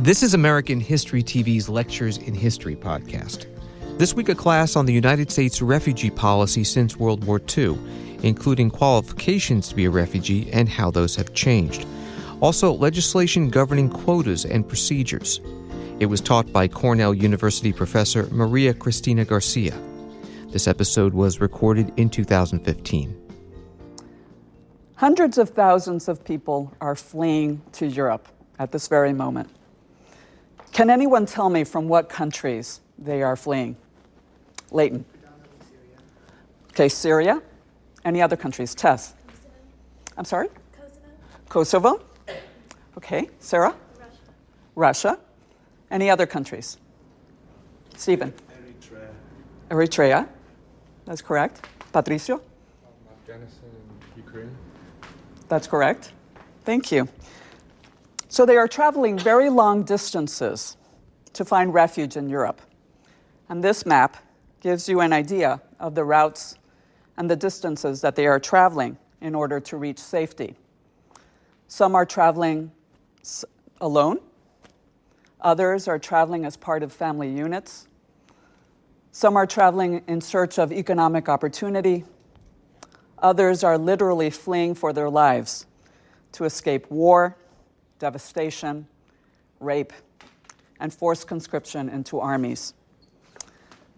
This is American History TV's Lectures in History podcast. This week, a class on the United States refugee policy since World War II, including qualifications to be a refugee and how those have changed. Also, legislation governing quotas and procedures. It was taught by Cornell University professor Maria Cristina Garcia. This episode was recorded in 2015. Hundreds of thousands of people are fleeing to Europe at this very moment. Can anyone tell me from what countries they are fleeing? Leighton. Okay, Syria. Any other countries? Tess. I'm sorry? Kosovo. Okay, Sarah? Russia. Any other countries? Stephen. Eritrea. That's correct. Patricio? Afghanistan and Ukraine. That's correct. Thank you. So they are traveling very long distances to find refuge in Europe. And this map gives you an idea of the routes and the distances that they are traveling in order to reach safety. Some are traveling alone. Others are traveling as part of family units. Some are traveling in search of economic opportunity. Others are literally fleeing for their lives to escape war, devastation, rape, and forced conscription into armies.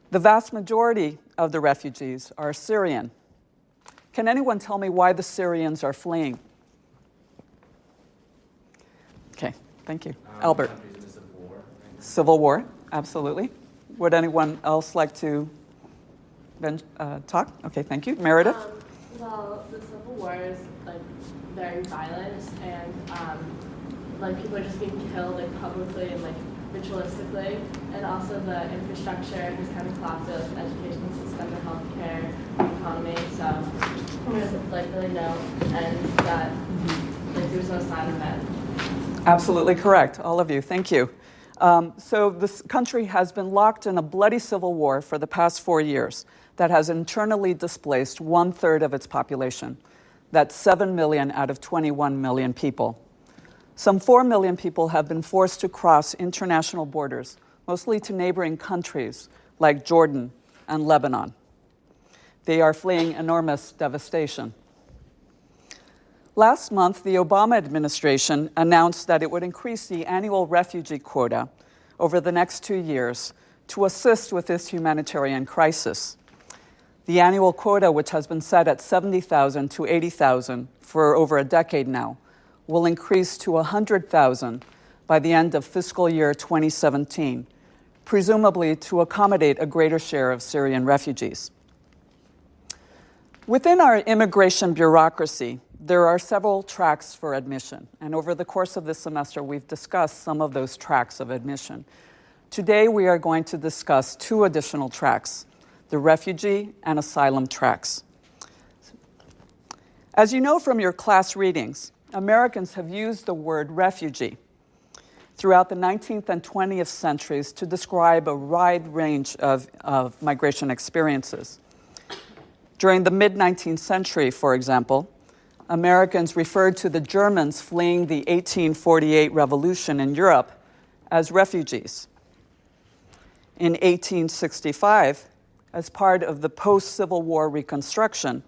The vast majority of the refugees are Syrian. Can anyone tell me why the Syrians are fleeing? Okay, thank you. Albert. Civil war, absolutely. Would anyone else like to talk? Okay, thank you. Meredith? Well, the Civil War is very violent, and people are just being killed publicly and ritualistically, and also the infrastructure has kind of collapsed with education system, the healthcare, the economy. So I'm gonna really know, and that there's no sign of it. Absolutely correct, all of you. Thank you. So this country has been locked in a bloody civil war for the past 4 years that has internally displaced 1/3 of its population. That's 7 million out of 21 million people. Some 4 million people have been forced to cross international borders, mostly to neighboring countries like Jordan and Lebanon. They are fleeing enormous devastation. Last month, the Obama administration announced that it would increase the annual refugee quota over the next 2 years to assist with this humanitarian crisis. The annual quota, which has been set at 70,000 to 80,000 for over a decade now, will increase to 100,000 by the end of fiscal year 2017, presumably to accommodate a greater share of Syrian refugees. Within our immigration bureaucracy, there are several tracks for admission, and over the course of this semester, we've discussed some of those tracks of admission. Today, we are going to discuss 2 additional tracks, the refugee and asylum tracks. As you know from your class readings, Americans have used the word refugee throughout the 19th and 20th centuries to describe a wide range of migration experiences. During the mid-19th century, for example, Americans referred to the Germans fleeing the 1848 revolution in Europe as refugees. In 1865, as part of the post-Civil War Reconstruction,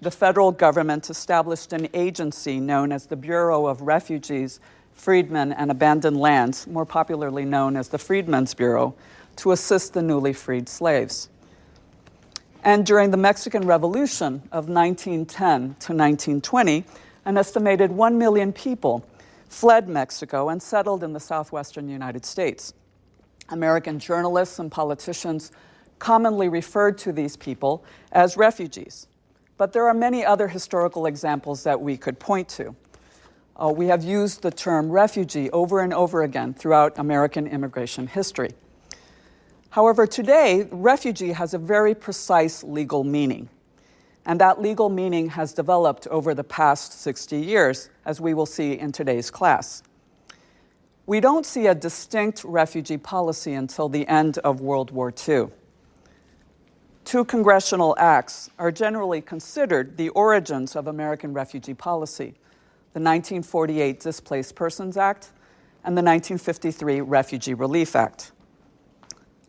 the federal government established an agency known as the Bureau of Refugees, Freedmen, and Abandoned Lands, more popularly known as the Freedmen's Bureau, to assist the newly freed slaves. And during the Mexican Revolution of 1910 to 1920, an estimated 1 million people fled Mexico and settled in the southwestern United States. American journalists and politicians commonly referred to these people as refugees. But there are many other historical examples that we could point to. We have used the term refugee over and over again throughout American immigration history. However, today, refugee has a very precise legal meaning. And that legal meaning has developed over the past 60 years, as we will see in today's class. We don't see a distinct refugee policy until the end of World War II. 2 congressional acts are generally considered the origins of American refugee policy, the 1948 Displaced Persons Act and the 1953 Refugee Relief Act.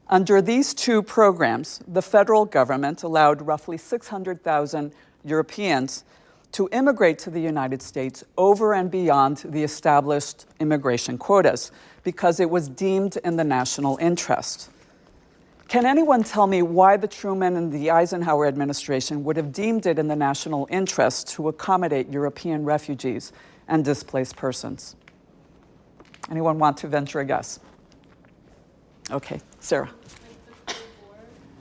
Under these two programs, the federal government allowed roughly 600,000 Europeans to immigrate to the United States over and beyond the established immigration quotas because it was deemed in the national interest. Can anyone tell me why the Truman and the Eisenhower administration would have deemed it in the national interest to accommodate European refugees and displaced persons? Anyone want to venture a guess? Okay, Sarah. Like the Cold War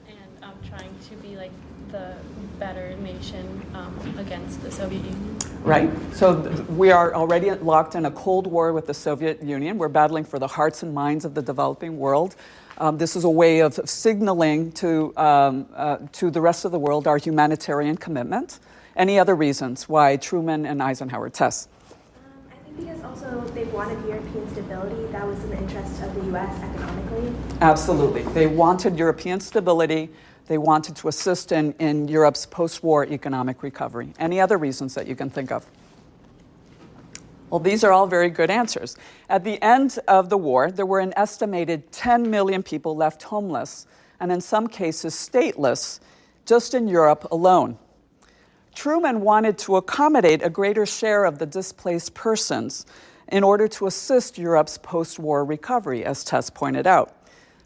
and trying to be like the better nation against the Soviet Union. Right. So we are already locked in a Cold War with the Soviet Union. We're battling for the hearts and minds of the developing world. This is a way of signaling to the rest of the world our humanitarian commitment. Any other reasons why Truman and Eisenhower test? I think because also they wanted European stability. That was in the interest of the U.S. economically. Absolutely. They wanted European stability. They wanted to assist in Europe's post-war economic recovery. Any other reasons that you can think of? Well, these are all very good answers. At the end of the war, there were an estimated 10 million people left homeless, and in some cases stateless, just in Europe alone. Truman wanted to accommodate a greater share of the displaced persons in order to assist Europe's post-war recovery, as Tess pointed out.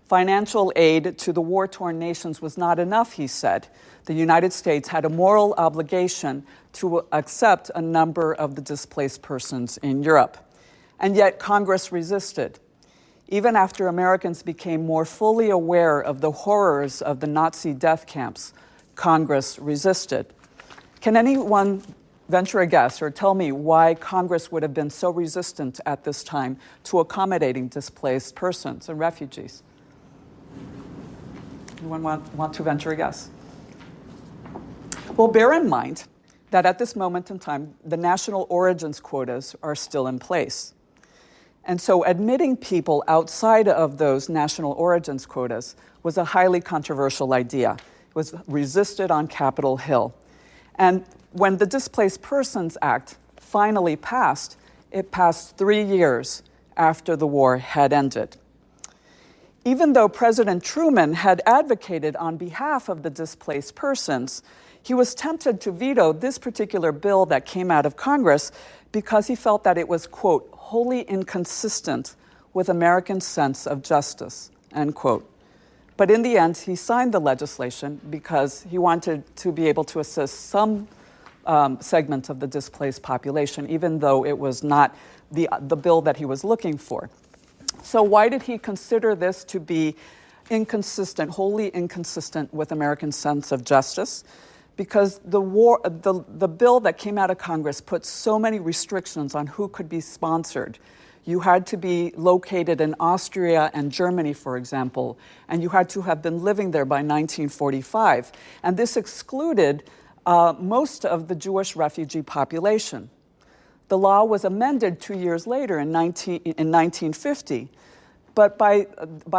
Financial aid to the war-torn nations was not enough, he said. The United States had a moral obligation to accept a number of the displaced persons in Europe. And yet Congress resisted. Even after Americans became more fully aware of the horrors of the Nazi death camps, Congress resisted. Can anyone venture a guess or tell me why Congress would have been so resistant at this time to accommodating displaced persons and refugees? Anyone want to venture a guess? Well, bear in mind that at this moment in time, the national origins quotas are still in place. And so admitting people outside of those national origins quotas was a highly controversial idea. It was resisted on Capitol Hill. And when the Displaced Persons Act finally passed, it passed 3 years after the war had ended. Even though President Truman had advocated on behalf of the displaced persons, he was tempted to veto this particular bill that came out of Congress because he felt that it was, quote, wholly inconsistent with American sense of justice, end quote. But in the end, he signed the legislation because he wanted to be able to assist some segment of the displaced population, even though it was not the bill that he was looking for. So why did he consider this to be inconsistent, wholly inconsistent with American sense of justice? Because the bill that came out of Congress put so many restrictions on who could be sponsored. You had to be located in Austria and Germany, for example, and you had to have been living there by 1945. And this excluded most of the Jewish refugee population. The law was amended 2 years later in 1950. But by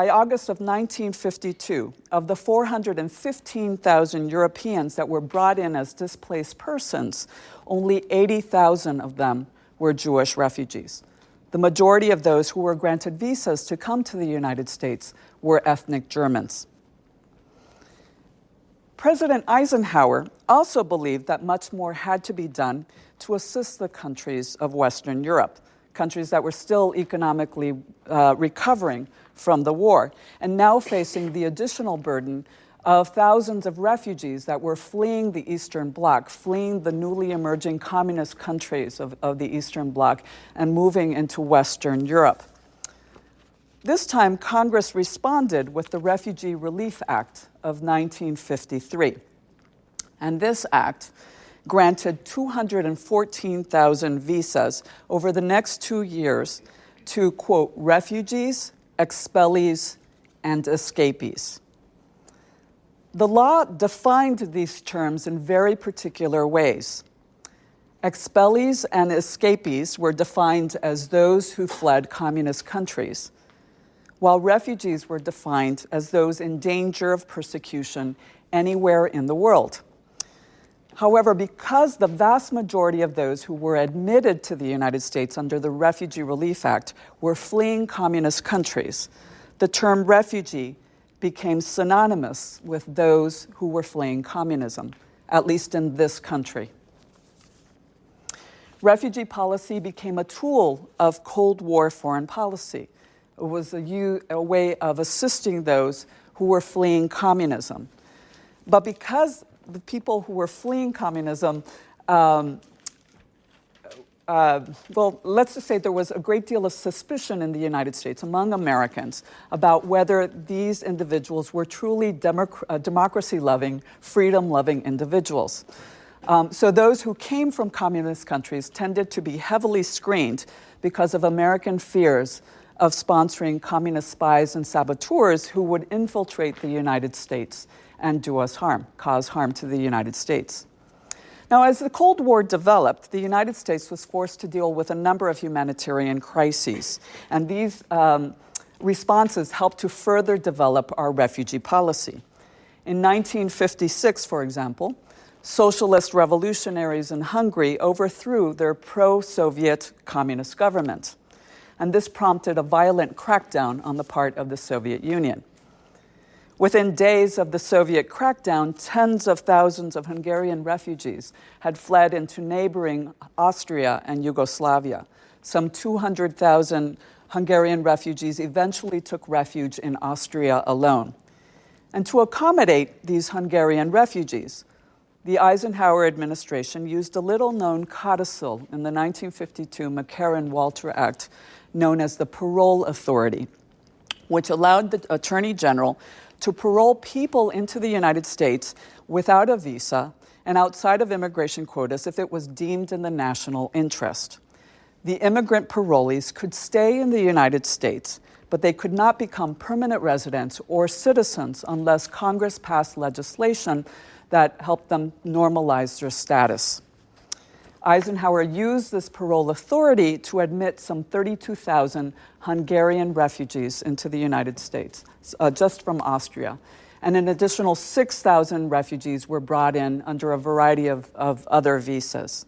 August of 1952, of the 415,000 Europeans that were brought in as displaced persons, only 80,000 of them were Jewish refugees. The majority of those who were granted visas to come to the United States were ethnic Germans. President Eisenhower also believed that much more had to be done to assist the countries of Western Europe, countries that were still economically recovering from the war, and now facing the additional burden of thousands of refugees that were fleeing the Eastern Bloc, fleeing the newly emerging communist countries of the Eastern Bloc, and moving into Western Europe. This time, Congress responded with the Refugee Relief Act of 1953. And this act granted 214,000 visas over the next 2 years to, quote, refugees, expellees, and escapees. The law defined these terms in very particular ways. Expellees and escapees were defined as those who fled communist countries, while refugees were defined as those in danger of persecution anywhere in the world. However, because the vast majority of those who were admitted to the United States under the Refugee Relief Act were fleeing communist countries, the term refugee became synonymous with those who were fleeing communism, at least in this country. Refugee policy became a tool of Cold War foreign policy. It was a way of assisting those who were fleeing communism. But because the people who were fleeing communism, let's just say there was a great deal of suspicion in the United States among Americans about whether these individuals were truly democracy-loving, freedom-loving individuals. So those who came from communist countries tended to be heavily screened because of American fears of sponsoring communist spies and saboteurs who would infiltrate the United States and do us harm, cause harm to the United States. Now, as the Cold War developed, the United States was forced to deal with a number of humanitarian crises, and these responses helped to further develop our refugee policy. In 1956, for example, socialist revolutionaries in Hungary overthrew their pro-Soviet communist government, and this prompted a violent crackdown on the part of the Soviet Union. Within days of the Soviet crackdown, tens of thousands of Hungarian refugees had fled into neighboring Austria and Yugoslavia. Some 200,000 Hungarian refugees eventually took refuge in Austria alone. And to accommodate these Hungarian refugees, the Eisenhower administration used a little-known codicil in the 1952 McCarran-Walter Act known as the Parole Authority, which allowed the Attorney General to parole people into the United States without a visa and outside of immigration quotas if it was deemed in the national interest. The immigrant parolees could stay in the United States, but they could not become permanent residents or citizens unless Congress passed legislation that helped them normalize their status. Eisenhower used this parole authority to admit some 32,000 Hungarian refugees into the United States, just from Austria. And an additional 6,000 refugees were brought in under a variety of other visas.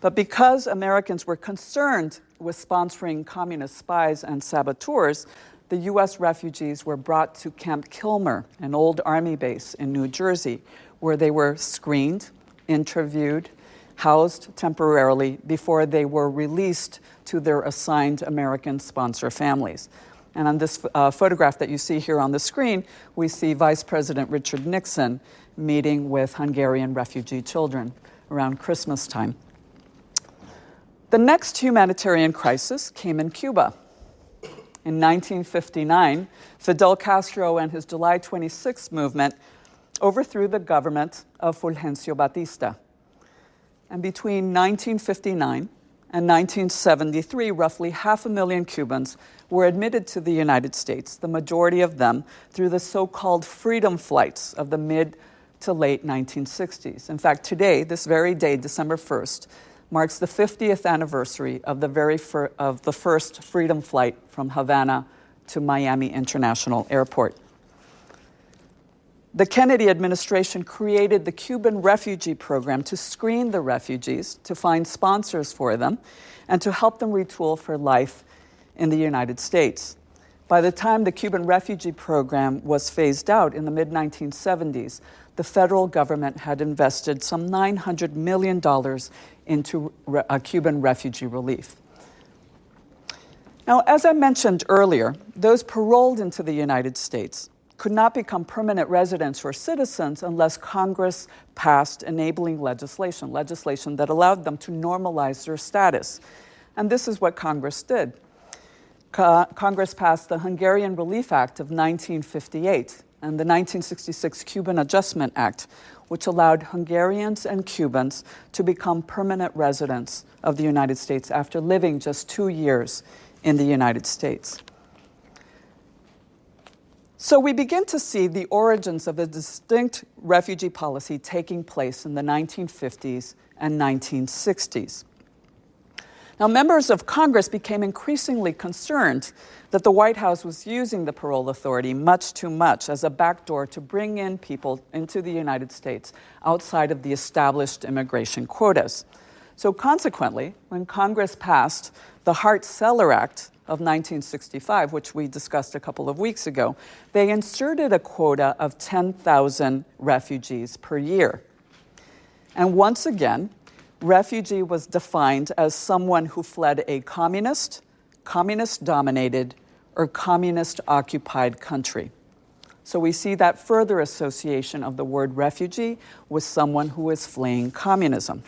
But because Americans were concerned with sponsoring communist spies and saboteurs, the U.S. refugees were brought to Camp Kilmer, an old Army base in New Jersey, where they were screened, interviewed, housed temporarily before they were released to their assigned American sponsor families. And on this photograph that you see here on the screen, we see Vice President Richard Nixon meeting with Hungarian refugee children around Christmas time. The next humanitarian crisis came in Cuba. In 1959, Fidel Castro and his July 26 movement overthrew the government of Fulgencio Batista. And between 1959 and 1973, roughly 500,000 Cubans were admitted to the United States, the majority of them through the so-called freedom flights of the mid to late 1960s. In fact, today, this very day, December 1st, marks the 50th anniversary of the first freedom flight from Havana to Miami International Airport. The Kennedy administration created the Cuban Refugee Program to screen the refugees, to find sponsors for them, and to help them retool for life in the United States. By the time the Cuban Refugee Program was phased out in the mid-1970s, the federal government had invested some $900 million into Cuban refugee relief. Now, as I mentioned earlier, those paroled into the United States could not become permanent residents or citizens unless Congress passed enabling legislation that allowed them to normalize their status. And this is what Congress did. Congress passed the Hungarian Relief Act of 1958 and the 1966 Cuban Adjustment Act, which allowed Hungarians and Cubans to become permanent residents of the United States after living just 2 years in the United States. So we begin to see the origins of a distinct refugee policy taking place in the 1950s and 1960s. Now, members of Congress became increasingly concerned that the White House was using the parole authority much too much as a backdoor to bring in people into the United States outside of the established immigration quotas. So consequently, when Congress passed the Hart-Celler Act of 1965, which we discussed a couple of weeks ago, they inserted a quota of 10,000 refugees per year. And once again, refugee was defined as someone who fled a communist-dominated, or communist-occupied country. So we see that further association of the word refugee with someone who is fleeing communism.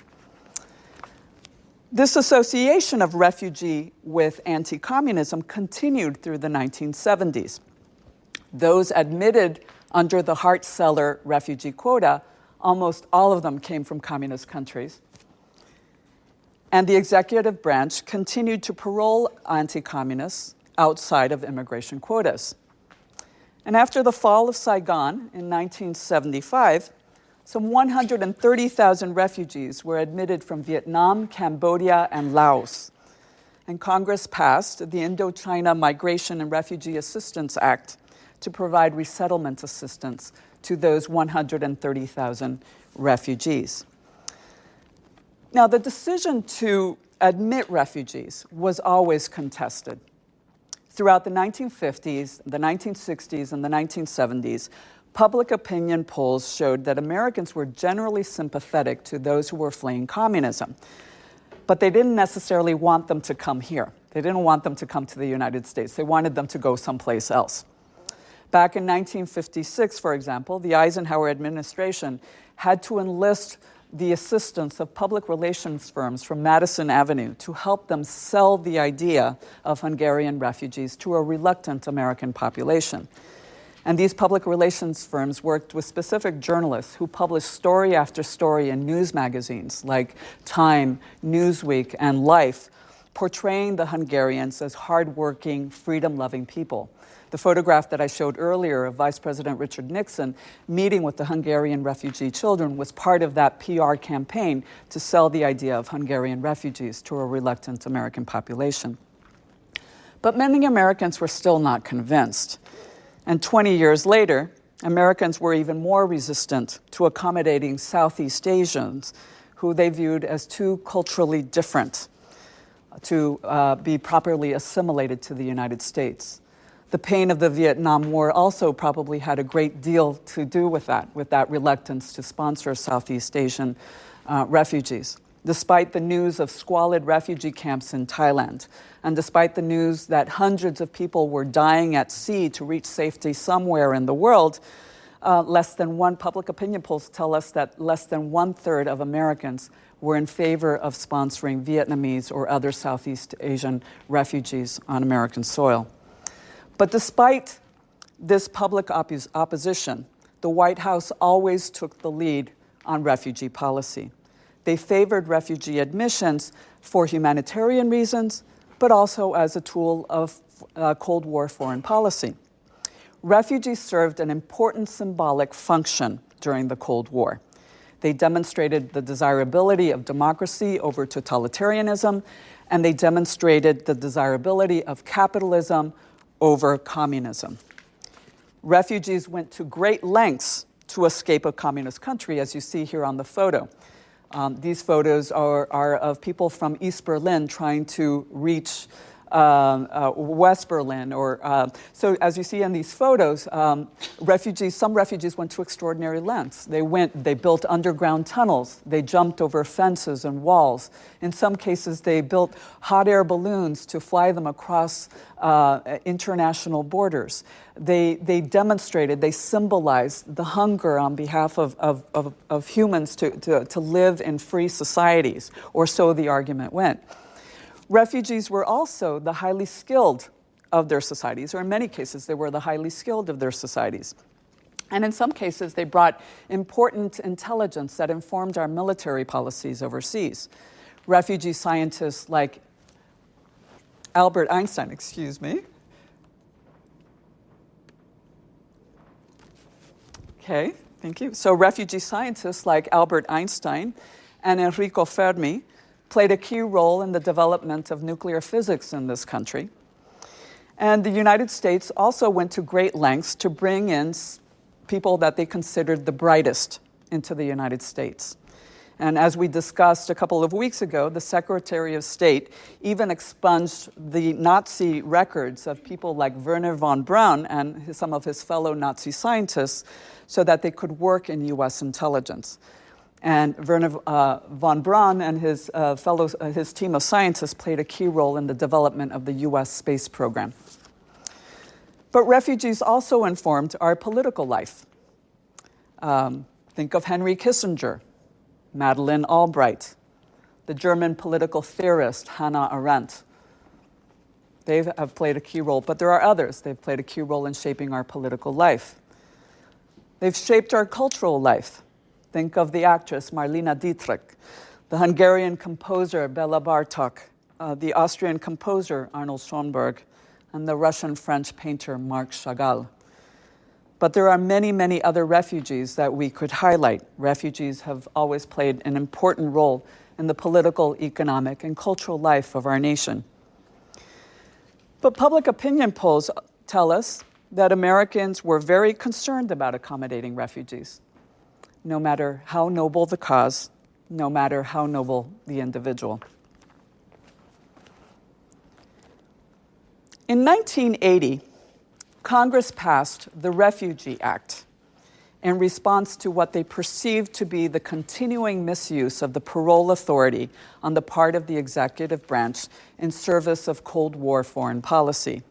This association of refugee with anti-communism continued through the 1970s. Those admitted under the Hart-Celler refugee quota, almost all of them came from communist countries. And the executive branch continued to parole anti-communists outside of immigration quotas. And after the fall of Saigon in 1975, some 130,000 refugees were admitted from Vietnam, Cambodia, and Laos. And Congress passed the Indochina Migration and Refugee Assistance Act to provide resettlement assistance to those 130,000 refugees. Now, the decision to admit refugees was always contested. Throughout the 1950s, the 1960s, and the 1970s, public opinion polls showed that Americans were generally sympathetic to those who were fleeing communism. But they didn't necessarily want them to come here. They didn't want them to come to the United States. They wanted them to go someplace else. Back in 1956, for example, the Eisenhower administration had to enlist the assistance of public relations firms from Madison Avenue to help them sell the idea of Hungarian refugees to a reluctant American population. And these public relations firms worked with specific journalists who published story after story in news magazines like Time, Newsweek, and Life, portraying the Hungarians as hardworking, freedom-loving people. The photograph that I showed earlier of Vice President Richard Nixon meeting with the Hungarian refugee children was part of that PR campaign to sell the idea of Hungarian refugees to a reluctant American population. But many Americans were still not convinced. And 20 years later, Americans were even more resistant to accommodating Southeast Asians, who they viewed as too culturally different to be properly assimilated to the United States. The pain of the Vietnam War also probably had a great deal to do with that reluctance to sponsor Southeast Asian refugees. Despite the news of squalid refugee camps in Thailand, and despite the news that hundreds of people were dying at sea to reach safety somewhere in the world, public opinion polls tell us that less than 1/3 of Americans were in favor of sponsoring Vietnamese or other Southeast Asian refugees on American soil. But despite this public opposition, the White House always took the lead on refugee policy. They favored refugee admissions for humanitarian reasons, but also as a tool of Cold War foreign policy. Refugees served an important symbolic function during the Cold War. They demonstrated the desirability of democracy over totalitarianism, and they demonstrated the desirability of capitalism over communism. Refugees went to great lengths to escape a communist country, as you see here on the photo. These photos are of people from East Berlin trying to reach West Berlin. So as you see in these photos, some refugees went to extraordinary lengths. They built underground tunnels. They jumped over fences and walls. In some cases, they built hot air balloons to fly them across international borders. They demonstrated, they symbolized the hunger on behalf of humans to live in free societies, or so the argument went. Refugees were also the highly skilled of their societies, or in many cases, they were the highly skilled of their societies. And in some cases, they brought important intelligence that informed our military policies overseas. Refugee scientists like Albert Einstein, Okay, thank you. So refugee scientists like Albert Einstein and Enrico Fermi played a key role in the development of nuclear physics in this country. And the United States also went to great lengths to bring in people that they considered the brightest into the United States. And as we discussed a couple of weeks ago, the Secretary of State even expunged the Nazi records of people like Wernher von Braun and some of his fellow Nazi scientists so that they could work in U.S. intelligence. And Wernher von Braun and his team of scientists played a key role in the development of the U.S. space program. But refugees also informed our political life. Think of Henry Kissinger, Madeleine Albright, the German political theorist Hannah Arendt. They have played a key role, but there are others. They've played a key role in shaping our political life. They've shaped our cultural life. Think of the actress Marlene Dietrich, the Hungarian composer Bela Bartok, the Austrian composer Arnold Schoenberg, and the Russian-French painter Marc Chagall. But there are many, many other refugees that we could highlight. Refugees have always played an important role in the political, economic, and cultural life of our nation. But public opinion polls tell us that Americans were very concerned about accommodating refugees, no matter how noble the cause, no matter how noble the individual. In 1980, Congress passed the Refugee Act in response to what they perceived to be the continuing misuse of the parole authority on the part of the executive branch in service of Cold War foreign policy.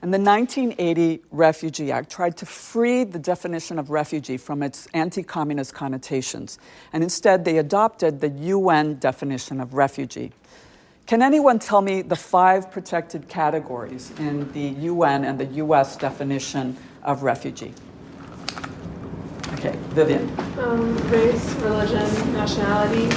And the 1980 Refugee Act tried to free the definition of refugee from its anti-communist connotations, and instead they adopted the UN definition of refugee. Can anyone tell me the 5 protected categories in the UN and the US definition of refugee? Okay, Vivian. Race, religion, nationality,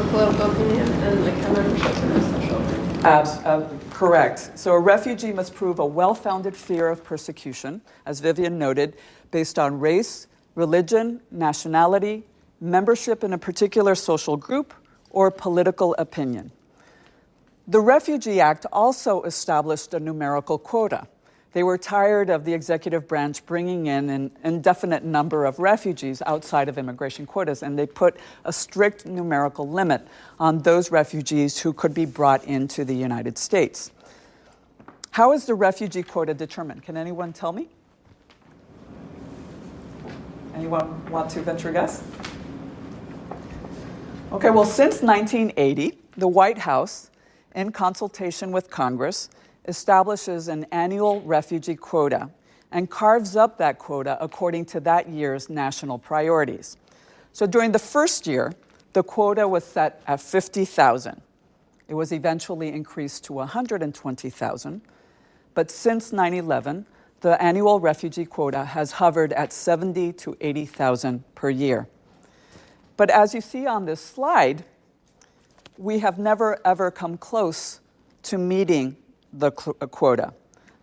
political opinion, and like a membership in a social group. Correct. So a refugee must prove a well-founded fear of persecution, as Vivian noted, based on race, religion, nationality, membership in a particular social group, or political opinion. The Refugee Act also established a numerical quota. They were tired of the executive branch bringing in an indefinite number of refugees outside of immigration quotas, and they put a strict numerical limit on those refugees who could be brought into the United States. How is the refugee quota determined? Can anyone tell me? Anyone want to venture a guess? Okay, well, since 1980, the White House, in consultation with Congress, establishes an annual refugee quota and carves up that quota according to that year's national priorities. So during the first year, the quota was set at 50,000. It was eventually increased to 120,000. But since 9/11, the annual refugee quota has hovered at 70 to 80,000 per year. But as you see on this slide, we have never ever come close to meeting the quota.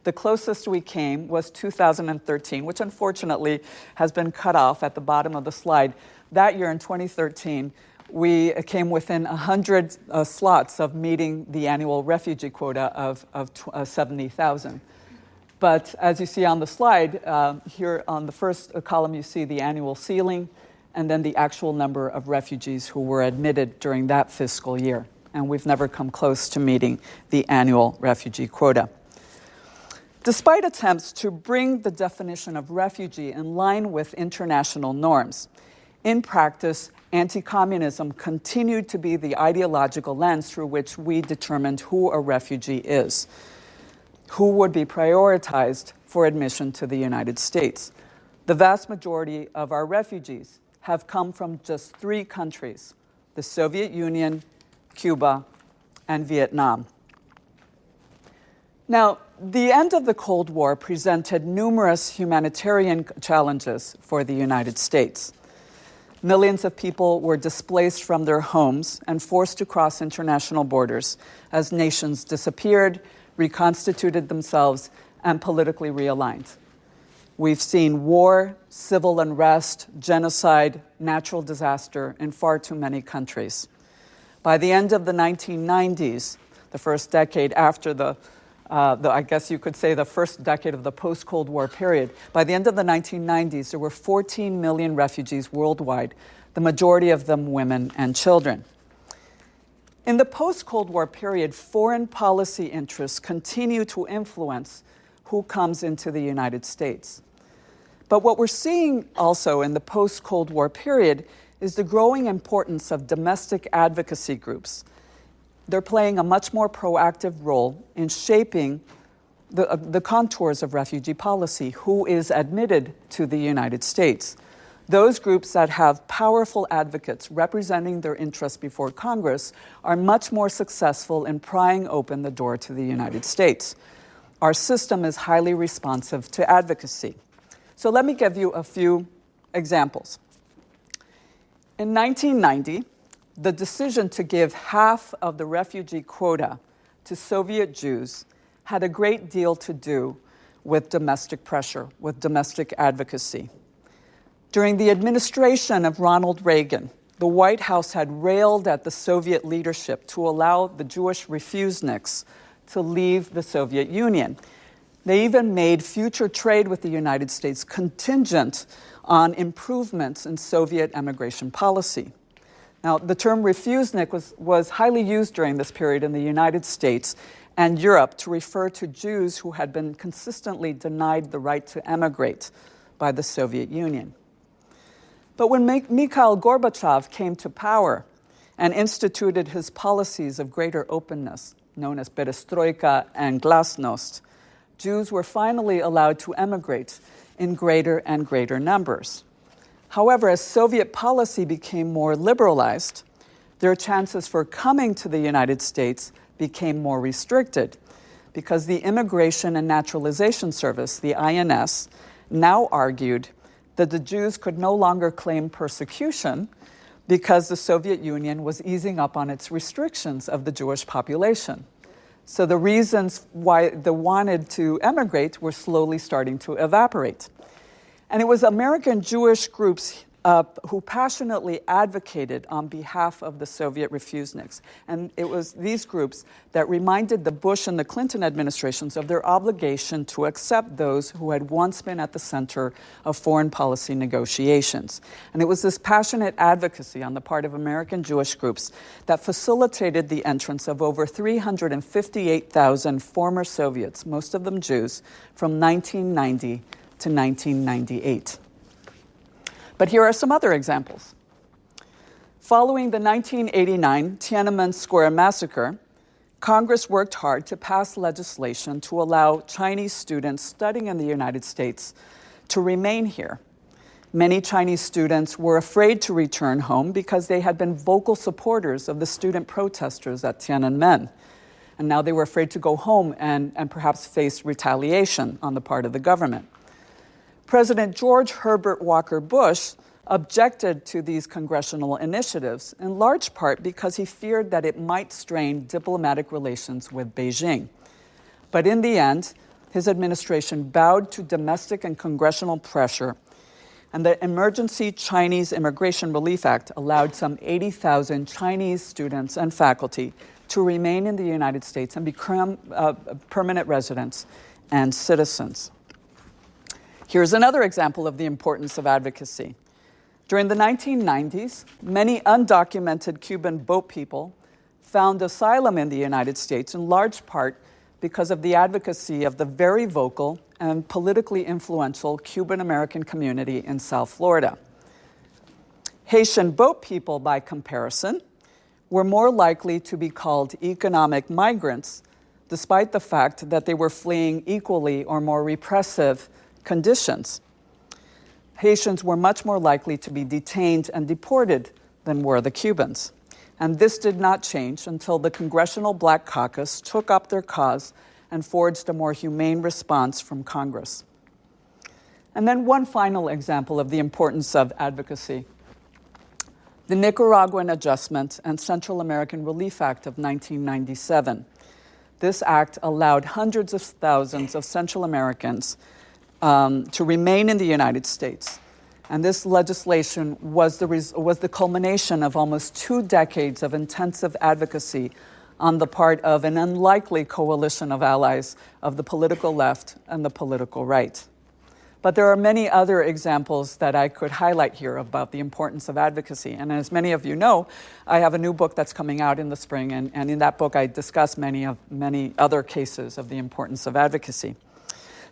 The closest we came was 2013, which unfortunately has been cut off at the bottom of the slide. That year in 2013, we came within 100 slots of meeting the annual refugee quota of 70,000. But as you see on the slide, here on the first column you see the annual ceiling, and then the actual number of refugees who were admitted during that fiscal year. And we've never come close to meeting the annual refugee quota. Despite attempts to bring the definition of refugee in line with international norms, in practice, anti-communism continued to be the ideological lens through which we determined who a refugee is, who would be prioritized for admission to the United States. The vast majority of our refugees have come from just 3 countries: the Soviet Union, Cuba, and Vietnam. Now, the end of the Cold War presented numerous humanitarian challenges for the United States. Millions of people were displaced from their homes and forced to cross international borders as nations disappeared, reconstituted themselves, and politically realigned. We've seen war, civil unrest, genocide, natural disaster in far too many countries. By the end of the 1990s, the first decade after I guess you could say the first decade of the post-Cold War period, by the end of the 1990s, there were 14 million refugees worldwide, the majority of them women and children. In the post-Cold War period, foreign policy interests continue to influence who comes into the United States. But what we're seeing also in the post-Cold War period is the growing importance of domestic advocacy groups. They're playing a much more proactive role in shaping the contours of refugee policy, who is admitted to the United States. Those groups that have powerful advocates representing their interests before Congress are much more successful in prying open the door to the United States. Our system is highly responsive to advocacy. So let me give you a few examples. In 1990, the decision to give half of the refugee quota to Soviet Jews had a great deal to do with domestic pressure, with domestic advocacy. During the administration of Ronald Reagan, the White House had railed at the Soviet leadership to allow the Jewish refuseniks to leave the Soviet Union. They even made future trade with the United States contingent on improvements in Soviet immigration policy. Now, the term refusenik was highly used during this period in the United States and Europe to refer to Jews who had been consistently denied the right to emigrate by the Soviet Union. But when Mikhail Gorbachev came to power and instituted his policies of greater openness, known as perestroika and glasnost, Jews were finally allowed to emigrate in greater and greater numbers. However, as Soviet policy became more liberalized, their chances for coming to the United States became more restricted because the Immigration and Naturalization Service, the INS, now argued that the Jews could no longer claim persecution because the Soviet Union was easing up on its restrictions of the Jewish population. So the reasons why they wanted to emigrate were slowly starting to evaporate. And it was American Jewish groups who passionately advocated on behalf of the Soviet refuseniks. And it was these groups that reminded the Bush and the Clinton administrations of their obligation to accept those who had once been at the center of foreign policy negotiations. And it was this passionate advocacy on the part of American Jewish groups that facilitated the entrance of over 358,000 former Soviets, most of them Jews, from 1990 to 1998. But here are some other examples. Following the 1989 Tiananmen Square massacre, Congress worked hard to pass legislation to allow Chinese students studying in the United States to remain here. Many Chinese students were afraid to return home because they had been vocal supporters of the student protesters at Tiananmen. And now they were afraid to go home and perhaps face retaliation on the part of the government. President George Herbert Walker Bush objected to these congressional initiatives, in large part because he feared that it might strain diplomatic relations with Beijing. But in the end, his administration bowed to domestic and congressional pressure, and the Emergency Chinese Immigration Relief Act allowed some 80,000 Chinese students and faculty to remain in the United States and become permanent residents and citizens. Here's another example of the importance of advocacy. During the 1990s, many undocumented Cuban boat people found asylum in the United States in large part because of the advocacy of the very vocal and politically influential Cuban-American community in South Florida. Haitian boat people, by comparison, were more likely to be called economic migrants, despite the fact that they were fleeing equally or more repressive conditions. Haitians were much more likely to be detained and deported than were the Cubans. And this did not change until the Congressional Black Caucus took up their cause and forged a more humane response from Congress. And then one final example of the importance of advocacy. The Nicaraguan Adjustment and Central American Relief Act of 1997. This act allowed hundreds of thousands of Central Americans to remain in the United States. And this legislation was the culmination of almost 2 decades of intensive advocacy on the part of an unlikely coalition of allies of the political left and the political right. But there are many other examples that I could highlight here about the importance of advocacy. And as many of you know, I have a new book that's coming out in the spring, and in that book I discuss many other cases of the importance of advocacy.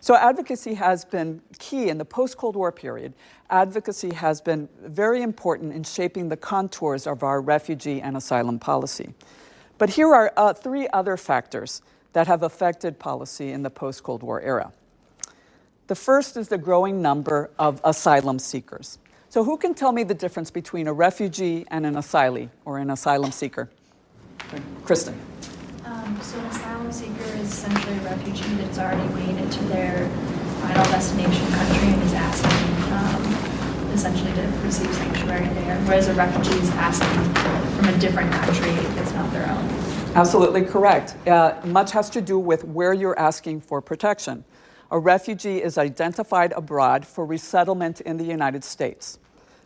So advocacy has been key in the post-Cold War period. Advocacy has been very important in shaping the contours of our refugee and asylum policy. But here are 3 other factors that have affected policy in the post-Cold War era. The first is the growing number of asylum seekers. So who can tell me the difference between a refugee and an asylee, or an asylum seeker? Kristen. So an asylum seeker is essentially a refugee that's already made it to their final destination country and is asking essentially to receive sanctuary there, whereas a refugee is asking from a different country that's not their own. Absolutely correct. Much has to do with where you're asking for protection. A refugee is identified abroad for resettlement in the United States.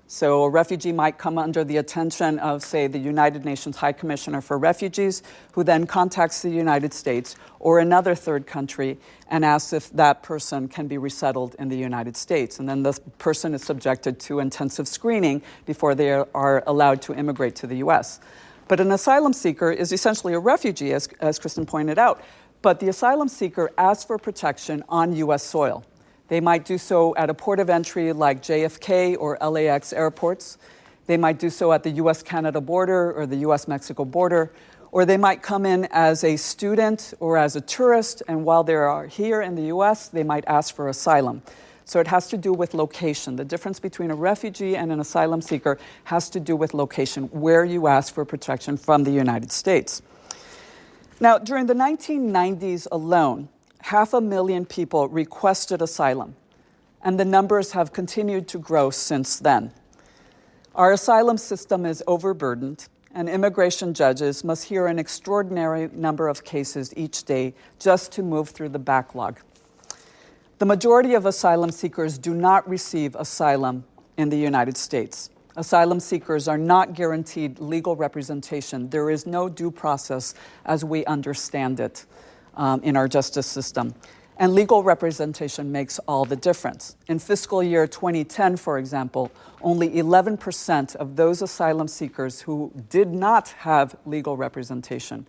So a refugee might come under the attention of, say, the United Nations High Commissioner for Refugees, who then contacts the United States or another third country and asks if that person can be resettled in the United States. And then the person is subjected to intensive screening before they are allowed to immigrate to the U.S. But an asylum seeker is essentially a refugee, as Kristen pointed out. But the asylum seeker asks for protection on U.S. soil. They might do so at a port of entry like JFK or LAX airports. They might do so at the U.S.-Canada border or the U.S.-Mexico border. Or they might come in as a student or as a tourist, and while they are here in the U.S., they might ask for asylum. So it has to do with location. The difference between a refugee and an asylum seeker has to do with location, where you ask for protection from the United States. Now, during the 1990s alone, 500,000 people requested asylum, and the numbers have continued to grow since then. Our asylum system is overburdened, and immigration judges must hear an extraordinary number of cases each day just to move through the backlog. The majority of asylum seekers do not receive asylum in the United States. Asylum seekers are not guaranteed legal representation. There is no due process as we understand it in our justice system. And legal representation makes all the difference. In fiscal year 2010, for example, only 11% of those asylum seekers who did not have legal representation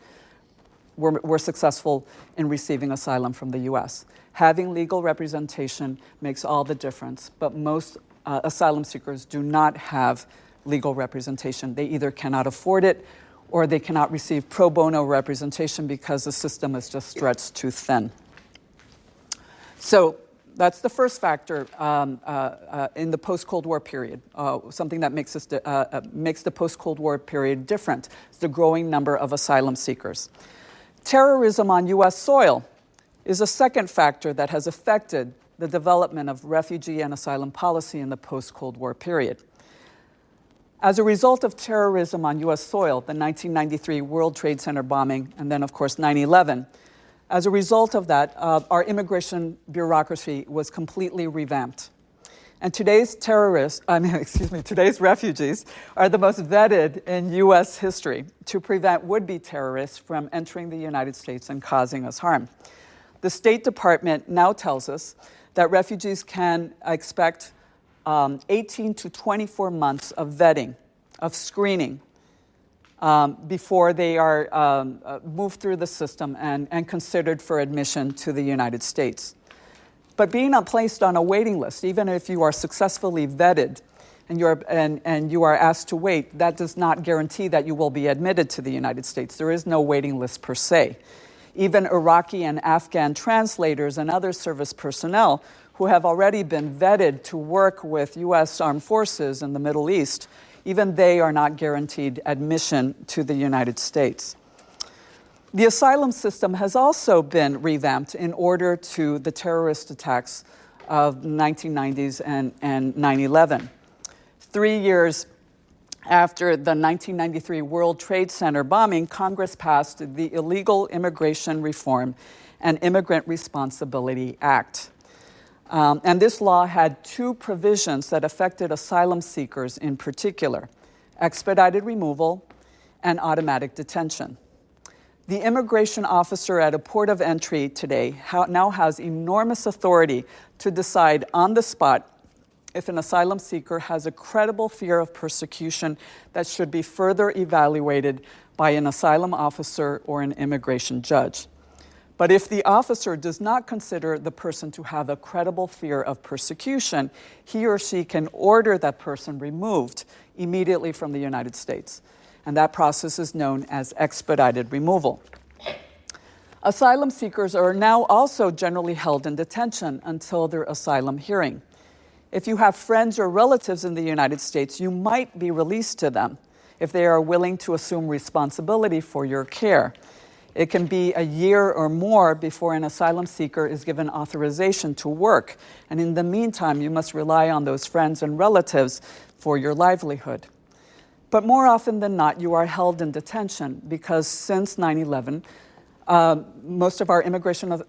were successful in receiving asylum from the U.S. Having legal representation makes all the difference, but most asylum seekers do not have legal representation. They either cannot afford it or they cannot receive pro bono representation because the system is just stretched too thin. So that's the first factor in the post-Cold War period, something that makes the post-Cold War period different. It's the growing number of asylum seekers. Terrorism on U.S. soil is a second factor that has affected the development of refugee and asylum policy in the post-Cold War period. As a result of terrorism on U.S. soil, the 1993 World Trade Center bombing, and then, of course, 9/11, as a result of that, our immigration bureaucracy was completely revamped. And today's refugees are the most vetted in U.S. history to prevent would-be terrorists from entering the United States and causing us harm. The State Department now tells us that refugees can expect 18 to 24 months of vetting, of screening, before they are moved through the system and considered for admission to the United States. But being placed on a waiting list, even if you are successfully vetted and you are asked to wait, that does not guarantee that you will be admitted to the United States. There is no waiting list per se. Even Iraqi and Afghan translators and other service personnel who have already been vetted to work with U.S. armed forces in the Middle East, even they are not guaranteed admission to the United States. The asylum system has also been revamped in order to the terrorist attacks of the 1990s and 9/11. 3 years after the 1993 World Trade Center bombing, Congress passed the Illegal Immigration Reform and Immigrant Responsibility Act. And this law had two provisions that affected asylum seekers in particular: expedited removal and automatic detention. The immigration officer at a port of entry today now has enormous authority to decide on the spot if an asylum seeker has a credible fear of persecution that should be further evaluated by an asylum officer or an immigration judge. But if the officer does not consider the person to have a credible fear of persecution, he or she can order that person removed immediately from the United States. And that process is known as expedited removal. Asylum seekers are now also generally held in detention until their asylum hearing. If you have friends or relatives in the United States, you might be released to them if they are willing to assume responsibility for your care. It can be a year or more before an asylum seeker is given authorization to work, and in the meantime, you must rely on those friends and relatives for your livelihood. But more often than not, you are held in detention because since 9/11, most of our immigration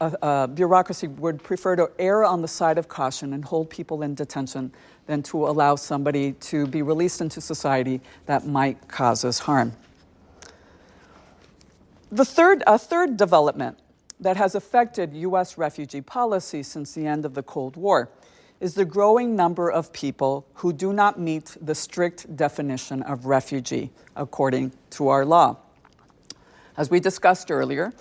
bureaucracy would prefer to err on the side of caution and hold people in detention than to allow somebody to be released into society that might cause us harm. A third development that has affected U.S. refugee policy since the end of the Cold War is the growing number of people who do not meet the strict definition of refugee according to our law. As we discussed earlier,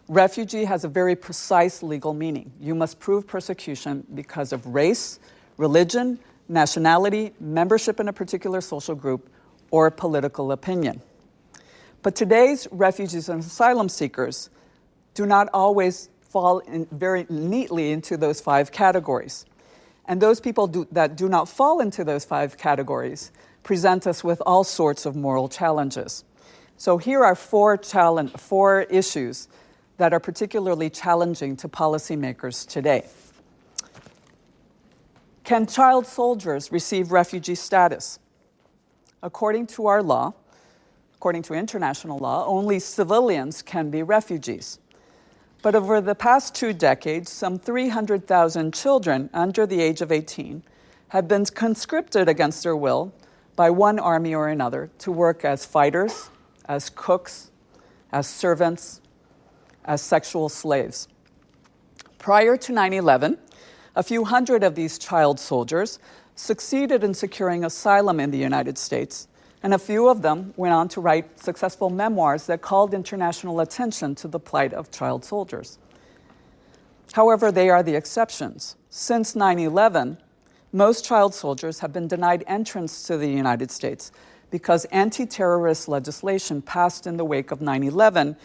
refugee has a very precise legal meaning. You must prove persecution because of race, religion, nationality, membership in a particular social group, or political opinion. But today's refugees and asylum seekers do not always fall very neatly into those five categories. And those people that do not fall into those five categories present us with all sorts of moral challenges. So here are four issues that are particularly challenging to policymakers today. Can child soldiers receive refugee status? According to our law, according to international law, only civilians can be refugees. But over the past 2 decades, some 300,000 children under the age of 18 have been conscripted against their will by one army or another to work as fighters, as cooks, as servants, as sexual slaves. Prior to 9/11, a few hundred of these child soldiers succeeded in securing asylum in the United States, and a few of them went on to write successful memoirs that called international attention to the plight of child soldiers. However, they are the exceptions. Since 9/11, most child soldiers have been denied entrance to the United States because anti-terrorist legislation passed in the wake of 9/11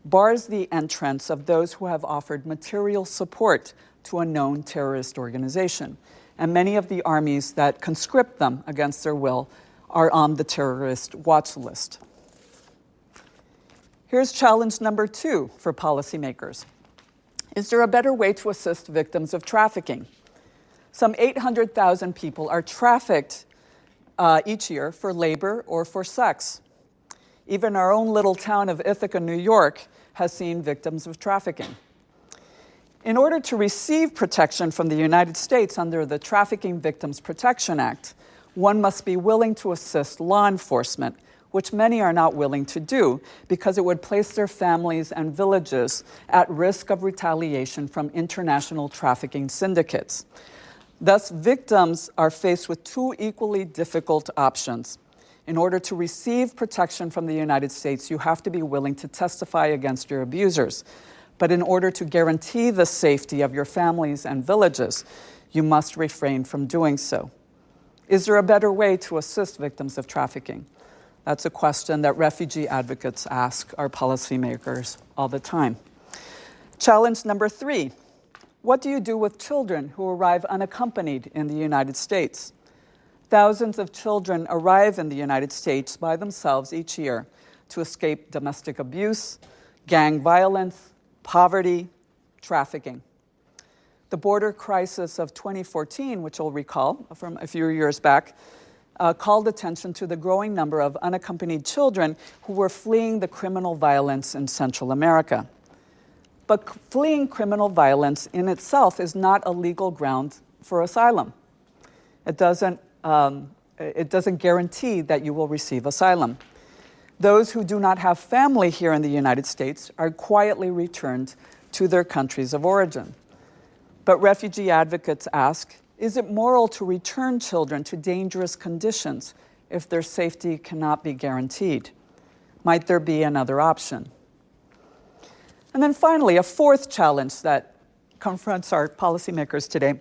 bars the entrance of those who have offered material support to a known terrorist organization. And many of the armies that conscript them against their will are on the terrorist watch list. Here's challenge number 2 for policymakers. Is there a better way to assist victims of trafficking? Some 800,000 people are trafficked each year for labor or for sex. Even our own little town of Ithaca, New York, has seen victims of trafficking. In order to receive protection from the United States under the Trafficking Victims Protection Act, one must be willing to assist law enforcement, which many are not willing to do because it would place their families and villages at risk of retaliation from international trafficking syndicates. Thus, victims are faced with 2 equally difficult options. In order to receive protection from the United States, you have to be willing to testify against your abusers. But in order to guarantee the safety of your families and villages, you must refrain from doing so. Is there a better way to assist victims of trafficking? That's a question that refugee advocates ask our policymakers all the time. Challenge number 3. What do you do with children who arrive unaccompanied in the United States? Thousands of children arrive in the United States by themselves each year to escape domestic abuse, gang violence, poverty, trafficking. The border crisis of 2014, which you'll recall from a few years back, called attention to the growing number of unaccompanied children who were fleeing the criminal violence in Central America. But fleeing criminal violence in itself is not a legal ground for asylum. It doesn't guarantee that you will receive asylum. Those who do not have family here in the United States are quietly returned to their countries of origin. But refugee advocates ask, is it moral to return children to dangerous conditions if their safety cannot be guaranteed? Might there be another option? And then finally, a fourth challenge that confronts our policymakers today.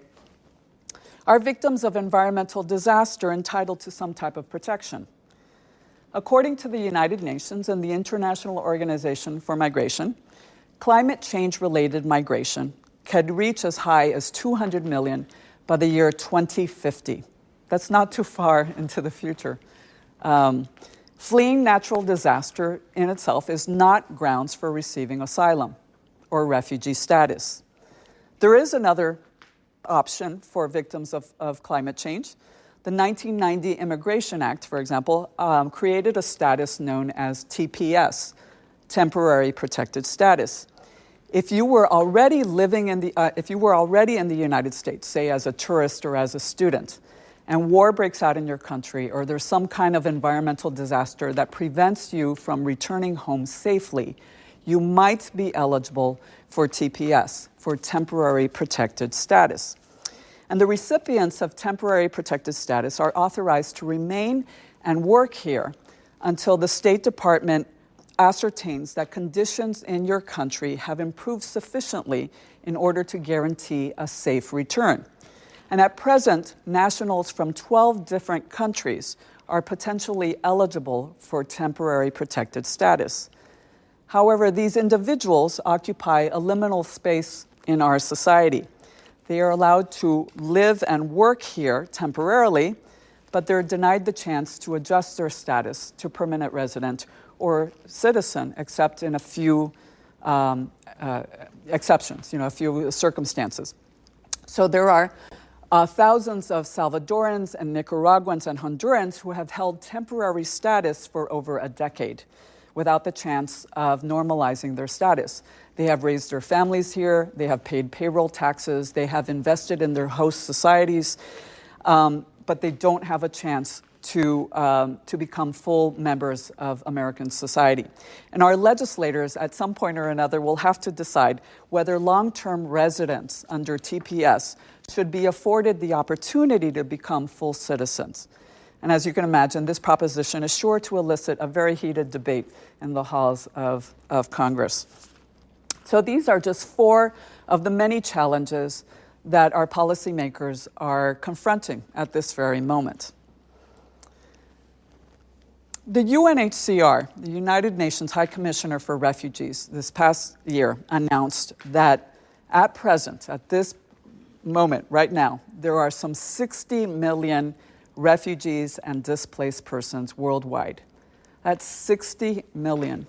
Are victims of environmental disaster entitled to some type of protection? According to the United Nations and the International Organization for Migration, climate change-related migration could reach as high as 200 million by the year 2050. That's not too far into the future. Fleeing natural disaster in itself is not grounds for receiving asylum or refugee status. There is another option for victims of climate change. The 1990 Immigration Act, for example, created a status known as TPS, Temporary Protected Status. If you were already in the United States, say as a tourist or as a student, and war breaks out in your country, or there's some kind of environmental disaster that prevents you from returning home safely, you might be eligible for TPS, for Temporary Protected Status. And the recipients of Temporary Protected Status are authorized to remain and work here until the State Department ascertains that conditions in your country have improved sufficiently in order to guarantee a safe return. And at present, nationals from 12 different countries are potentially eligible for temporary protected status. However, these individuals occupy a liminal space in our society. They are allowed to live and work here temporarily, but they're denied the chance to adjust their status to permanent resident or citizen, except in a few exceptions, a few circumstances. So there are thousands of Salvadorans and Nicaraguans and Hondurans who have held temporary status for over a decade without the chance of normalizing their status. They have raised their families here, they have paid payroll taxes, they have invested in their host societies, but they don't have a chance to become full members of American society. And our legislators, at some point or another, will have to decide whether long-term residents under TPS should be afforded the opportunity to become full citizens. And as you can imagine, this proposition is sure to elicit a very heated debate in the halls of Congress. So these are just four of the many challenges that our policymakers are confronting at this very moment. The UNHCR, the United Nations High Commissioner for Refugees, this past year announced that at present, at this moment, right now, there are some 60 million refugees and displaced persons worldwide. That's 60 million,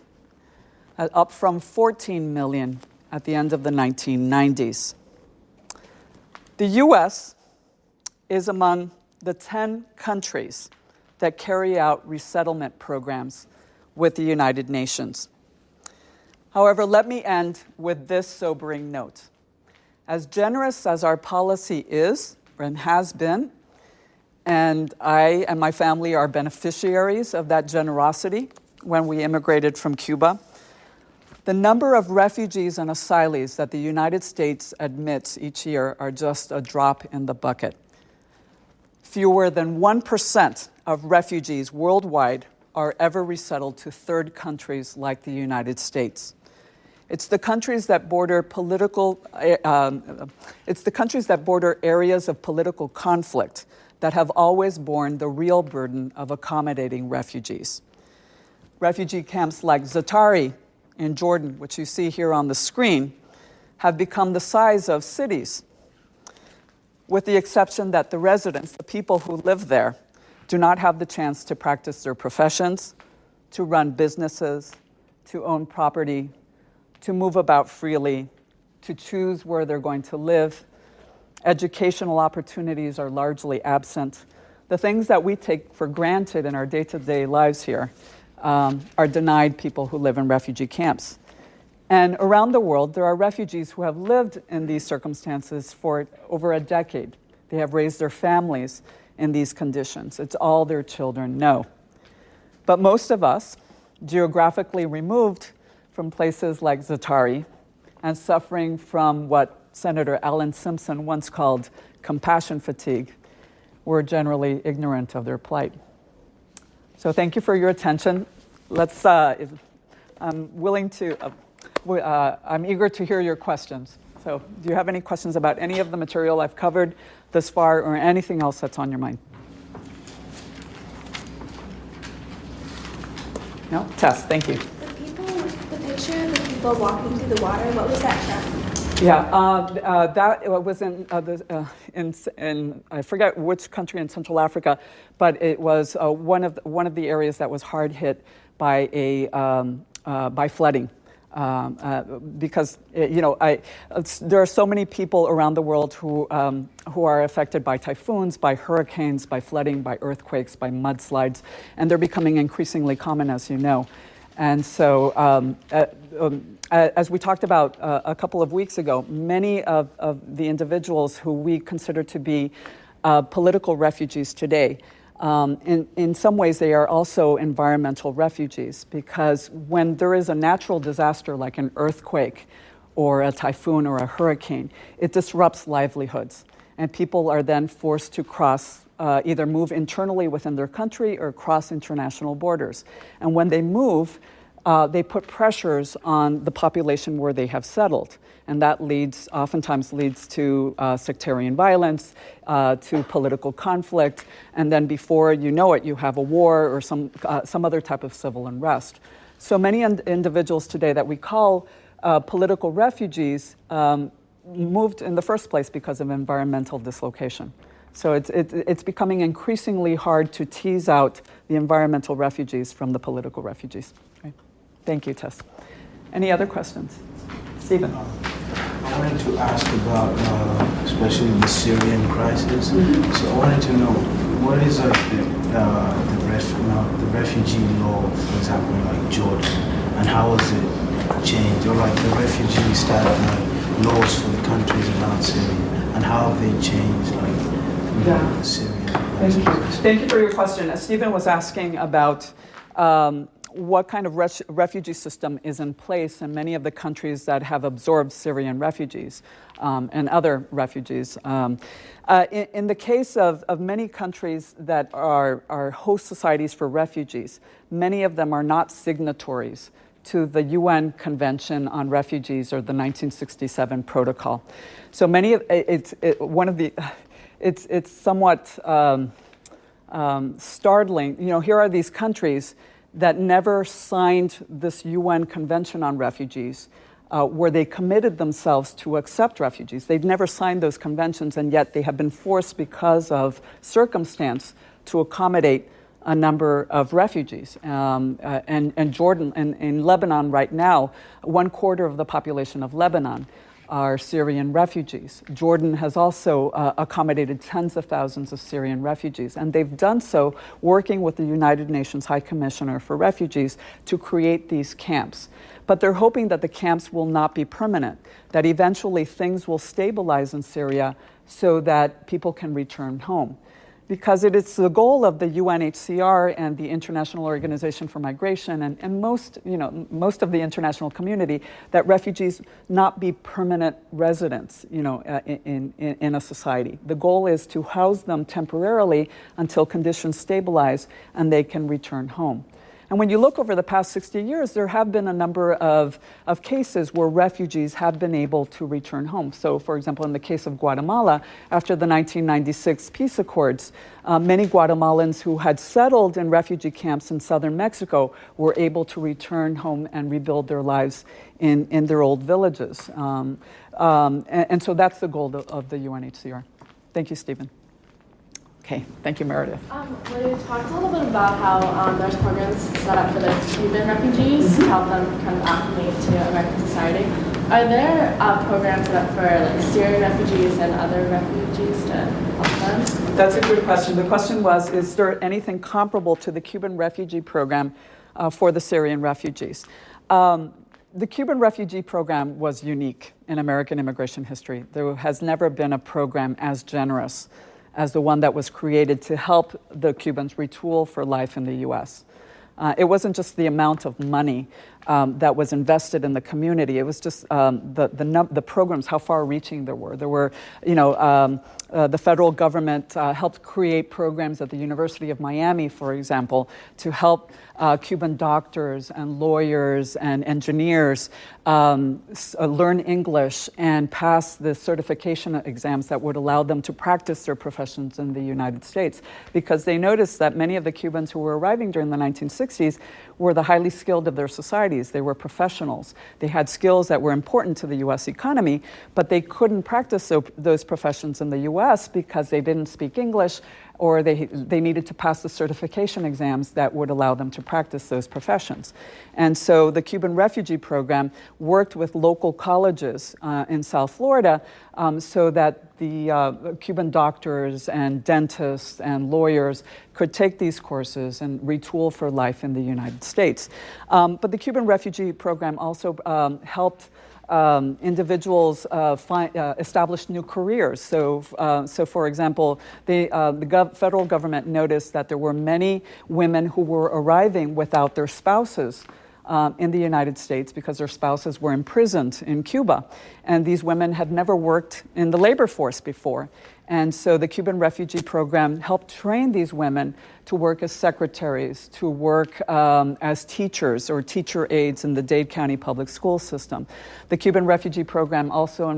up from 14 million at the end of the 1990s. The U.S. is among the 10 countries that carry out resettlement programs with the United Nations. However, let me end with this sobering note. As generous as our policy is and has been, and I and my family are beneficiaries of that generosity when we immigrated from Cuba, the number of refugees and asylees that the United States admits each year are just a drop in the bucket. Fewer than 1% of refugees worldwide are ever resettled to third countries like the United States. It's the countries that border areas of political conflict that have always borne the real burden of accommodating refugees. Refugee camps like Zaatari in Jordan, which you see here on the screen, have become the size of cities, with the exception that the residents, the people who live there, do not have the chance to practice their professions, to run businesses, to own property, to move about freely, to choose where they're going to live. Educational opportunities are largely absent. The things that we take for granted in our day-to-day lives here are denied people who live in refugee camps. And around the world, there are refugees who have lived in these circumstances for over a decade. They have raised their families in these conditions. It's all their children know. But most of us, geographically removed from places like Zatari and suffering from what Senator Alan Simpson once called compassion fatigue, we're generally ignorant of their plight. So thank you for your attention. I'm eager to hear your questions. So do you have any questions about any of the material I've covered thus far or anything else that's on your mind? No? Tess, thank you. The picture of the people walking through the water, what was that from? Yeah, that was in I forget which country in Central Africa, but it was one of the areas that was hard hit by by flooding. Because there are so many people around the world who are affected by typhoons, by hurricanes, by flooding, by earthquakes, by mudslides, and they're becoming increasingly common, as you know. And so, as we talked about a couple of weeks ago, many of the individuals who we consider to be political refugees today, in some ways they are also environmental refugees, because when there is a natural disaster like an earthquake or a typhoon or a hurricane, it disrupts livelihoods. And people are then forced to either move internally within their country or cross international borders. And when they move, they put pressures on the population where they have settled. And that oftentimes leads to sectarian violence, to political conflict, and then before you know it, you have a war or some other type of civil unrest. So many individuals today that we call political refugees moved in the first place because of environmental dislocation. So it's becoming increasingly hard to tease out the environmental refugees from the political refugees. Okay. Thank you, Tess. Any other questions? Stephen. I wanted to ask about especially the Syrian crisis. Mm-hmm. So I wanted to know what is the refugee law, for example, in like Jordan, and how has it changed, or like the refugee status laws for the countries around Syria, and how have they changed, the Syrian crisis? Thank you. Thank you for your question. Stephen was asking about what kind of refugee system is in place in many of the countries that have absorbed Syrian refugees and other refugees. In the case of many countries that are host societies for refugees, many of them are not signatories to the UN Convention on Refugees or the 1967 Protocol. So many of it's somewhat startling. Here are these countries that never signed this UN Convention on Refugees, where they committed themselves to accept refugees. They've never signed those conventions, and yet they have been forced because of circumstance to accommodate a number of refugees. And Jordan, in Lebanon right now, 1/4 of the population of Lebanon are Syrian refugees. Jordan has also accommodated tens of thousands of Syrian refugees, and they've done so working with the United Nations High Commissioner for Refugees to create these camps. But they're hoping that the camps will not be permanent, that eventually things will stabilize in Syria so that people can return home. Because it is the goal of the UNHCR and the International Organization for Migration and most of the international community that refugees not be permanent residents, in a society. The goal is to house them temporarily until conditions stabilize and they can return home. And when you look over the past 60 years, there have been a number of cases where refugees have been able to return home. So, for example, in the case of Guatemala, after the 1996 peace accords, many Guatemalans who had settled in refugee camps in southern Mexico were able to return home and rebuild their lives in their old villages. And so that's the goal of the UNHCR. Thank you, Stephen. Okay, thank you, Meredith. We talked a little bit about how there's programs set up for the Cuban refugees to help them kind of acclimate to American society. Are there programs set up for Syrian refugees and other refugees to help them? That's a good question. The question was, is there anything comparable to the Cuban refugee program for the Syrian refugees? The Cuban refugee program was unique in American immigration history. There has never been a program as generous as the one that was created to help the Cubans retool for life in the U.S. It wasn't just the amount of money that was invested in the community. It was just the programs, how far-reaching there were. There were, the federal government helped create programs at the University of Miami, for example, to help Cuban doctors and lawyers and engineers learn English and pass the certification exams that would allow them to practice their professions in the United States. Because they noticed that many of the Cubans who were arriving during the 1960s were the highly skilled of their societies. They were professionals. They had skills that were important to the U.S. economy, but they couldn't practice those professions in the U.S. because they didn't speak English, or they needed to pass the certification exams that would allow them to practice those professions. And so the Cuban refugee program worked with local colleges in South Florida so that the Cuban doctors and dentists and lawyers could take these courses and retool for life in the United States. But the Cuban refugee program also helped individuals establish new careers. So for example, the federal government noticed that there were many women who were arriving without their spouses in the United States because their spouses were imprisoned in Cuba. And these women had never worked in the labor force before. And so the Cuban refugee program helped train these women to work as secretaries, to work as teachers or teacher aides in the Dade County public school system. The Cuban refugee program also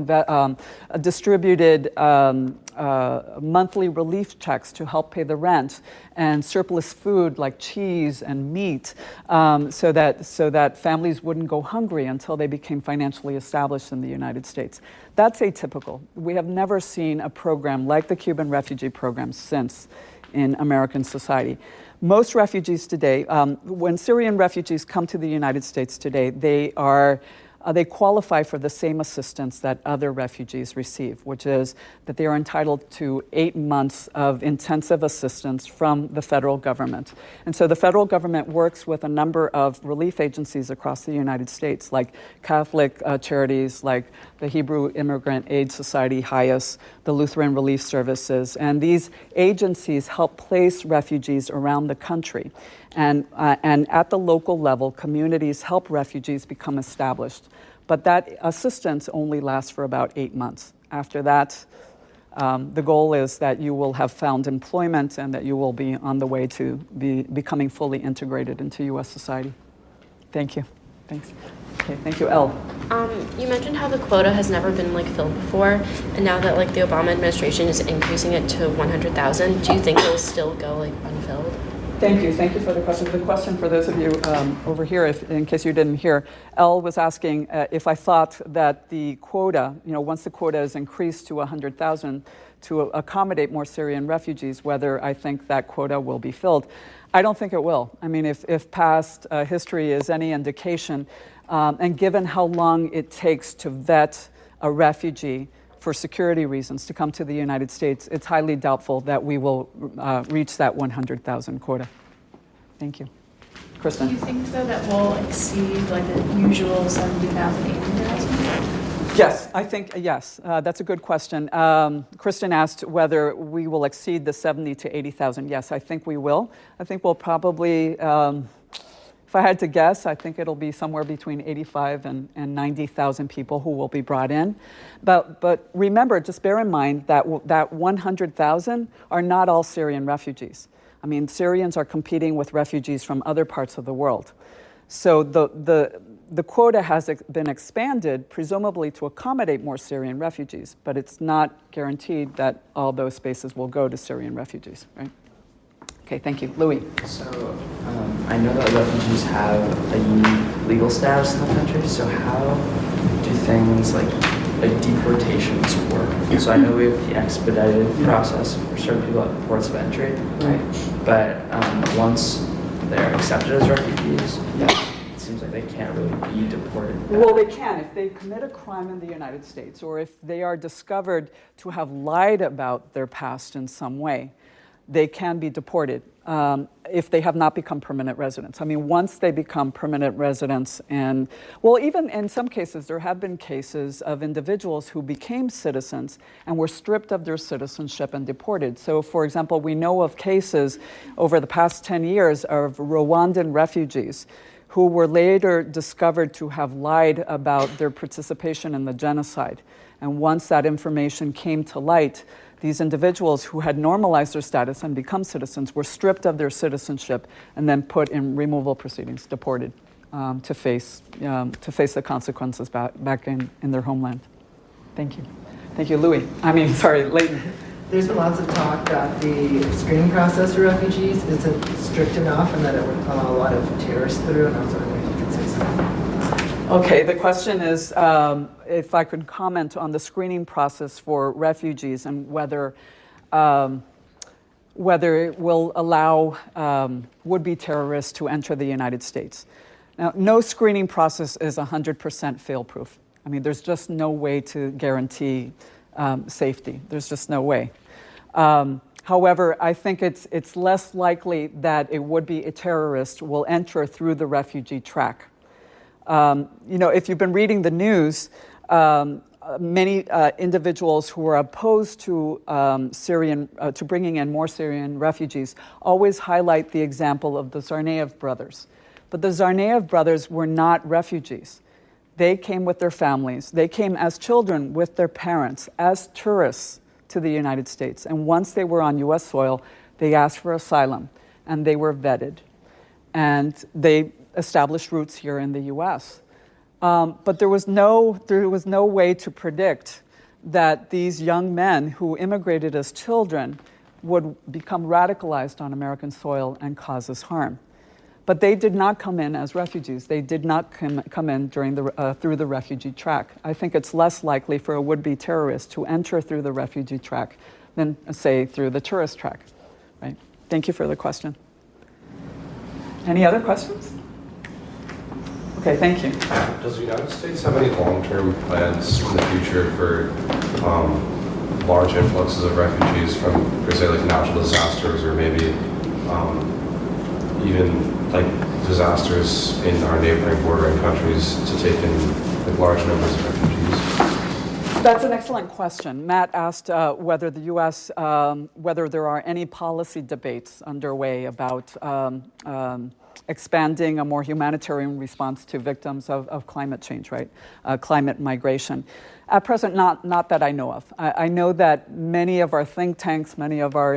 distributed monthly relief checks to help pay the rent and surplus food like cheese and meat so that families wouldn't go hungry until they became financially established in the United States. That's atypical. We have never seen a program like the Cuban refugee program since in American society. Most refugees today, when Syrian refugees come to the United States today, they qualify for the same assistance that other refugees receive, which is that they are entitled to 8 months of intensive assistance from the federal government. And so the federal government works with a number of relief agencies across the United States, like Catholic charities, like the Hebrew Immigrant Aid Society, HIAS, the Lutheran Relief Services, and these agencies help place refugees around the country. And at the local level, communities help refugees become established. But that assistance only lasts for about 8 months. After that, the goal is that you will have found employment and that you will be on the way to becoming fully integrated into U.S. society. Thank you. Thanks. Okay, thank you. Elle. You mentioned how the quota has never been filled before, and now that the Obama administration is increasing it to 100,000, do you think it will still go unfilled? Thank you. Thank you for the question. The question for those of you over here, in case you didn't hear, Elle was asking if I thought that the quota, once the quota is increased to 100,000 to accommodate more Syrian refugees, whether I think that quota will be filled. I don't think it will. I mean, if past history is any indication, and given how long it takes to vet a refugee for security reasons to come to the United States, it's highly doubtful that we will reach that 100,000 quota. Thank you. Kristen. Do you think, though, that we'll exceed the usual 70,000, 80,000? Yes, I think, yes. That's a good question. Kristen asked whether we will exceed the 70 to 80,000. Yes, I think we will. I think we'll probably, if I had to guess, I think it'll be somewhere between 85 and 90,000 people who will be brought in. But remember, just bear in mind that 100,000 are not all Syrian refugees. I mean, Syrians are competing with refugees from other parts of the world. So the quota has been expanded, presumably to accommodate more Syrian refugees, but it's not guaranteed that all those spaces will go to Syrian refugees, right? Okay, thank you. Louis. So I know that refugees have a unique legal status in the country, so how do things like deportations work? So I know we have the expedited process for certain people at ports of entry, right? But once they're accepted as refugees, it seems like they can't really be deported back. Well, they can if they commit a crime in the United States or if they are discovered to have lied about their past in some way. they can be deported if they have not become permanent residents. I mean, once they become permanent residents, and well, even in some cases, there have been cases of individuals who became citizens and were stripped of their citizenship and deported. So, for example, we know of cases over the past 10 years of Rwandan refugees who were later discovered to have lied about their participation in the genocide. And once that information came to light, these individuals who had normalized their status and become citizens were stripped of their citizenship and then put in removal proceedings, deported to face the consequences back in their homeland. Thank you. Thank you, Leighton. There's been lots of talk that the screening process for refugees isn't strict enough and that it would allow a lot of terrorists through, and I was wondering if you could say something. Okay, the question is if I could comment on the screening process for refugees and whether it will allow would-be terrorists to enter the United States. Now, no screening process is 100% fail-proof. I mean, there's just no way to guarantee safety. There's just no way. However, I think it's less likely that a would-be terrorist will enter through the refugee track. If you've been reading the news, many individuals who are opposed to to bringing in more Syrian refugees always highlight the example of the Tsarnaev brothers. But the Tsarnaev brothers were not refugees. They came with their families. They came as children with their parents, as tourists to the United States. And once they were on U.S. soil, they asked for asylum, and they were vetted. And they established roots here in the U.S. But there was no way to predict that these young men who immigrated as children would become radicalized on American soil and cause us harm. But they did not come in as refugees. They did not come in through the refugee track. I think it's less likely for a would-be terrorist to enter through the refugee track than, say, through the tourist track. Right? Thank you for the question. Any other questions? Okay, thank you. Does the United States have any long-term plans in the future for large influxes of refugees from, say, like natural disasters or maybe even like disasters in our neighboring bordering countries to take in like large numbers of refugees? That's an excellent question. Matt asked whether the U.S., whether there are any policy debates underway about expanding a more humanitarian response to victims of climate change, right? Climate migration. At present, not that I know of. I know that many of our think tanks, many of our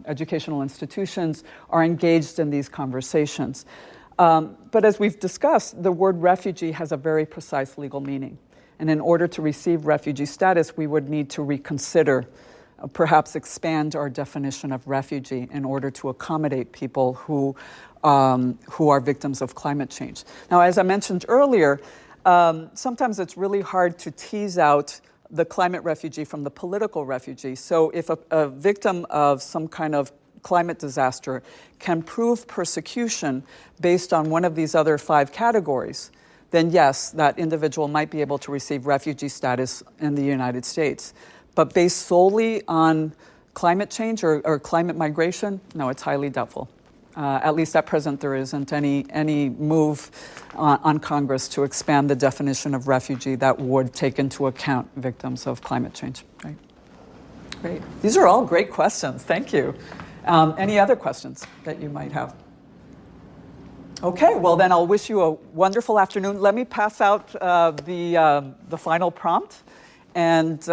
educational institutions are engaged in these conversations. But as we've discussed, the word refugee has a very precise legal meaning. And in order to receive refugee status, we would need to reconsider, perhaps expand our definition of refugee in order to accommodate people who are victims of climate change. Now, as I mentioned earlier, sometimes it's really hard to tease out the climate refugee from the political refugee. So if a victim of some kind of climate disaster can prove persecution based on one of these other 5 categories, then yes, that individual might be able to receive refugee status in the United States. But based solely on climate change or climate migration, no, it's highly doubtful. At least at present, there isn't any move on Congress to expand the definition of refugee that would take into account victims of climate change. Right? Great. These are all great questions. Thank you. Any other questions that you might have? Okay, well then I'll wish you a wonderful afternoon. Let me pass out the final prompt, and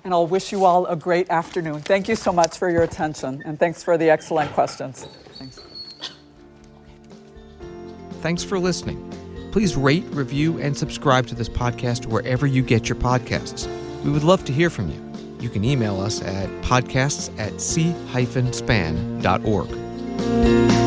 I'll wish you all a great afternoon. Thank you so much for your attention, and thanks for the excellent questions. Thanks. Thanks for listening. Please rate, review, and subscribe to this podcast wherever you get your podcasts. We would love to hear from you. You can email us at podcasts@c-span.org.